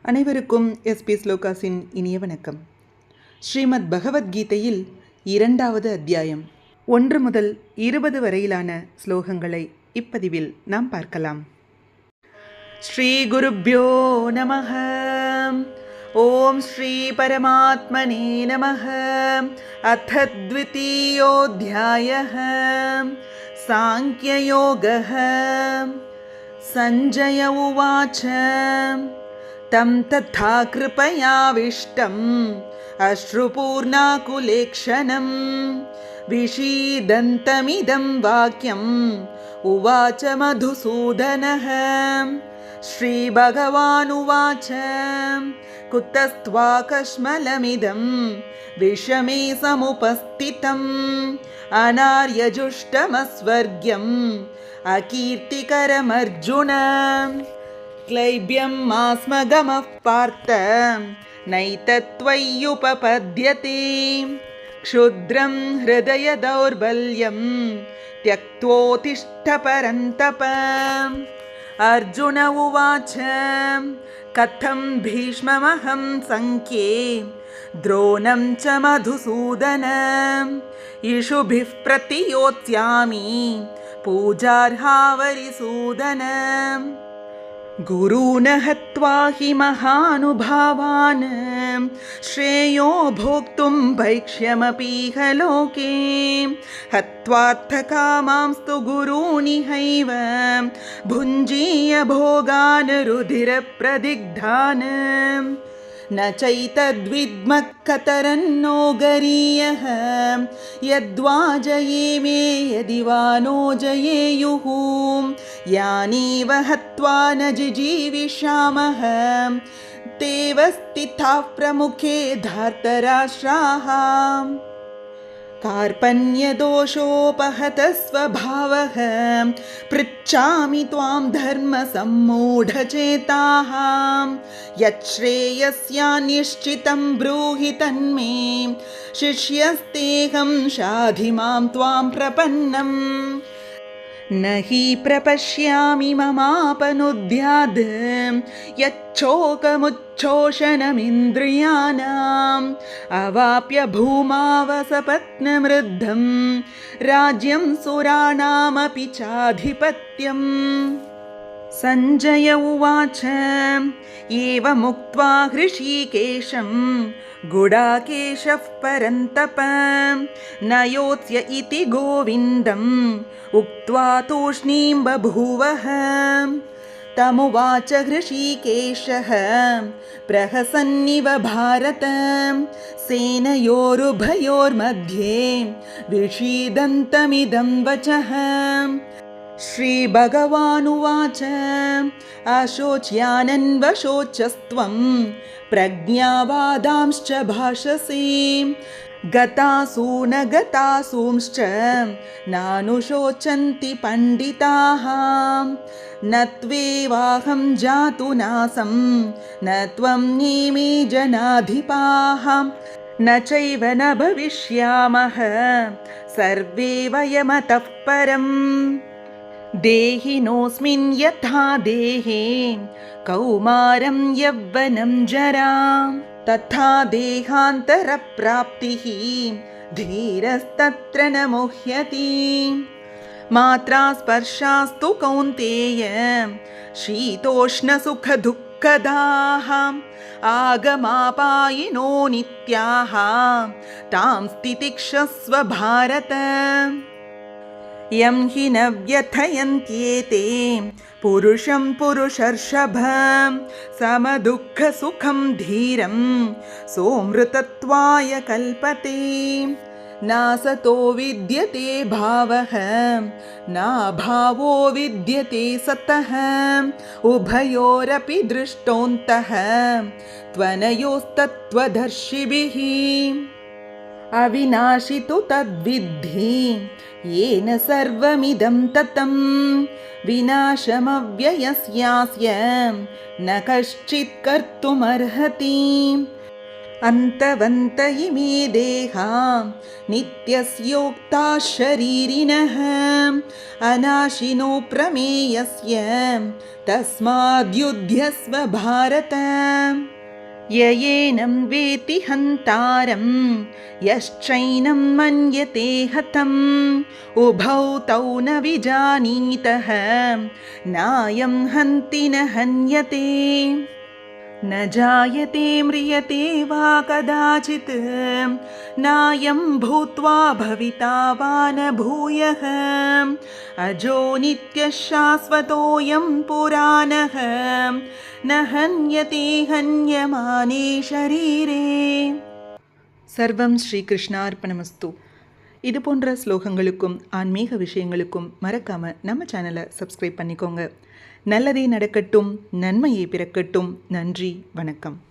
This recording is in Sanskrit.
அனைவருக்கும் எஸ்பி ஸ்லோகாஸின் இனிய வணக்கம். ஸ்ரீமத் பகவத்கீதையில் 2வது அத்தியாயம் 1 முதல் 20 வரையிலான ஸ்லோகங்களை இப்பதிவில் நாம் பார்க்கலாம். ஸ்ரீ குருப்யோ நமஹ. ஓம் ஸ்ரீ பரமாத்மனே நமஹ. அத த்விதீயோऽध्यायः சாங்க்யயோகः. சஞ்சய உவாச்ச तं तथा कृपयाविष्टम् अश्रुपूर्णाकुलेक्षणं विषीदन्तमिदं वाक्यम् उवाच मधुसूदनः. श्रीभगवानुवाच कुतस्त्वाकश्मलमिदं विषमे समुपस्थितम् अनार्यजुष्टमस्वर्ग्यम् अकीर्तिकरमर्जुन. क्लैब्यं मास्मगमः पार्थ नैतत्त्वय्युपपद्यते. क्षुद्रं हृदय दौर्बल्यं त्यक्त्वोत्तिष्ठ परन्तप. अर्जुन उवाच कथं भीष्ममहं सङ्ख्ये द्रोणं च मधुसूदन. इषुभिः प्रतियोत्स्यामि पूजार्हावरिसूदन. गुरून् हत्वा हि महानुभावान् श्रेयो भोक्तुं भैक्ष्यमपीह लोके. हत्वार्थकामांस्तु गुरूनिहैव भुञ्जीय भोगान् रुधिरप्रदिग्धान्. न चैतद्विद्मः कतरन्नो गरीयः यद्वा जयेमे यदि वा नो जयेयुः. यानीव हत्वा न जिजीविषामः तेव स्थिताः प्रमुखे धार्तराष्ट्राः. कार्पण्यदोषोपहतः स्वभावः पृच्छामि त्वां धर्मसम्मूढचेताः. यच्छ्रेयस्यान्निश्चितं ब्रूहि तन्मे शिष्यस्तेऽहं शाधि मां त्वां प्रपन्नम्. न हि प्रपश्यामि ममापनुद्याद् यच्छोकमुच्छोषणमिन्द्रियाणाम्. अवाप्य भूमावसपत्नमृद्धं राज्यं सुराणामपि चाधिपत्यम्. सञ्जय उवाच एवमुक्त्वा हृषीकेशं गुडाकेशः परन्तप. न योत्स्य इति गोविन्दम् उक्त्वा तूष्णीं बभूवः. तमुवाच हृषीकेशः प्रहसन्निव भारत. सेनयोरुभयोर्मध्ये विषीदन्तमिदं वचः. श्रीभगवानुवाच अशोच्यानन्वशोचस्त्वं प्रज्ञावादांश्च भाषसे. गतासु न गतासूंश्च नानुशोचन्ति पण्डिताः. न त्वेवाहं जातु नासं न त्वं नेमे जनाधिपाः. न चैव न भविष्यामः सर्वे वयमतः परम्. देहिनोऽस्मिन् यथा देहे कौमारं यौवनं जरा. तथा देहान्तरप्राप्तिः धीरस्तत्र न मुह्यति. मात्रा स्पर्शास्तु कौन्तेय शीतोष्णसुखदुःखदाः. आगमापायिनो नित्याः तां तितिक्षस्व भारत. यं हि न व्यथयन्त्येते पुरुषं पुरुषर्षभं समदुःखसुखं धीरं सोऽमृतत्वाय कल्पते. नासतो विद्यते भावः नाभावो विद्यते सतः. उभयोरपि दृष्टोऽन्तः त्वनयोस्तत्त्वदर्शिभिः. अविनाशि तु तद्विद्धि येन सर्वमिदं ततं. विनाशमव्ययस्यास्य न कश्चित् कर्तुमर्हति. अन्तवन्त इमे देहा नित्यस्योक्ता शरीरिणः अनाशिनो प्रमेयस्य तस्माद्युध्यस्व भारत ययेनं वेति हन्तारं यश्चैनं मन्यते हतम् उभौ तौ न विजानीतः नायं हन्ति न हन्यते न जायते म्रियते वा कदाचित् नायं भूत्वा भविता वा न भूयः अजो नित्यः शाश्वतोऽयं पुराणः न हन्यते हन्यमाने शरीरे. சர்வம் ஸ்ரீகிருஷ்ணார்ப்பணமஸ்து. இது போன்ற ஸ்லோகங்களுக்கும் ஆன்மீக விஷயங்களுக்கும் மறக்காமல் நம்ம சேனலை சப்ஸ்கிரைப் பண்ணிக்கோங்க. நல்லதே நடக்கட்டும், நன்மையே பிறக்கட்டும். நன்றி, வணக்கம்.